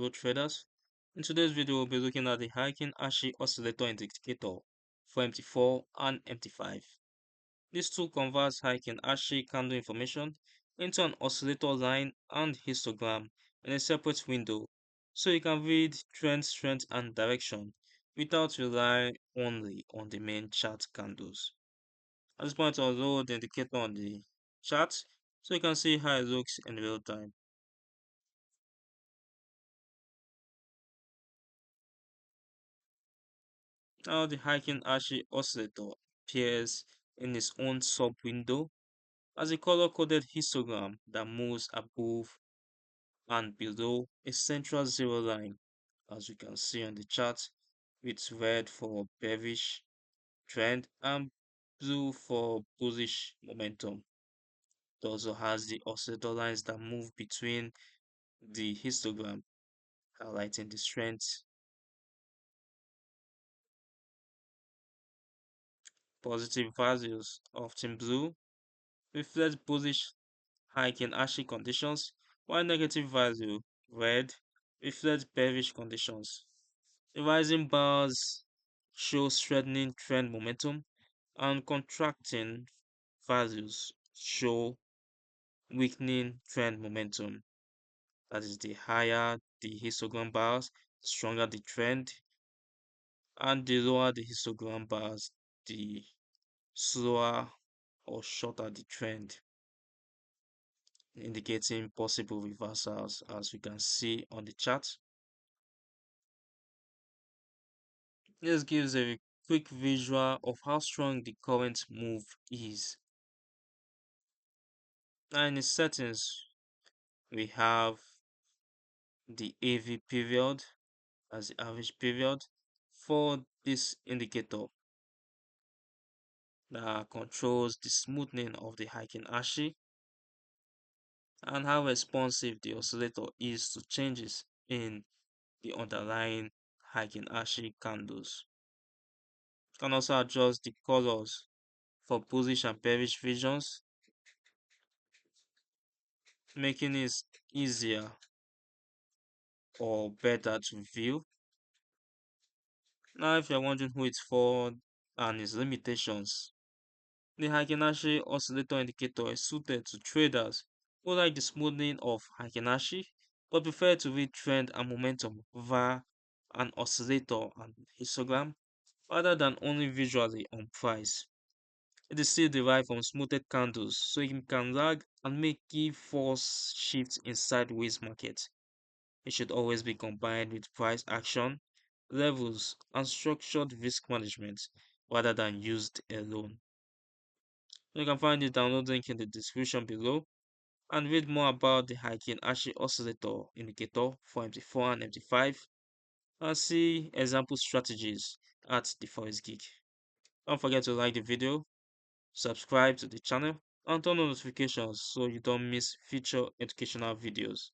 Hello traders. In today's video, we'll be looking at the Heiken Ashi Oscillator Indicator for MT4 and MT5. This tool converts Heiken Ashi candle information into an oscillator line and histogram in a separate window, so you can read trend, strength, and direction without relying only on the main chart candles. At this point, I'll load the indicator on the chart so you can see how it looks in real time. Now the Heiken Ashi Oscillator appears in its own sub-window as a color-coded histogram that moves above and below a central zero line, as we can see on the chart, with red for bearish trend and blue for bullish momentum. It also has the oscillator lines that move between the histogram, highlighting the strength. Positive values, often blue, reflect bullish Heiken Ashi conditions, while negative value, red, reflects bearish conditions. The rising bars show strengthening trend momentum, and contracting values show weakening trend momentum. That is, the higher the histogram bars, the stronger the trend, and the lower the histogram bars, the slower or shorter the trend, indicating possible reversals as we can see on the chart. This gives a quick visual of how strong the current move is. Now in the settings, we have the AV period as the average period for this indicator that controls the smoothing of the Heiken Ashi and how responsive the oscillator is to changes in the underlying Heiken Ashi candles. You can also adjust the colors for bullish and bearish visions, making it easier or better to view. Now, if you're wondering who it's for and its limitations, the Heiken Ashi Oscillator Indicator is suited to traders who like the smoothing of Heiken Ashi but prefer to read trend and momentum via an oscillator and histogram rather than only visually on price. It is still derived from smoothed candles, so it can lag and make key force shifts in sideways markets. It should always be combined with price action, levels, and structured risk management rather than used alone. You can find the download link in the description below and read more about the Heiken Ashi Oscillator Indicator for MT4 and MT5 and see example strategies at the Forex Geek. Don't forget to like the video, subscribe to the channel, and turn on notifications so you don't miss future educational videos.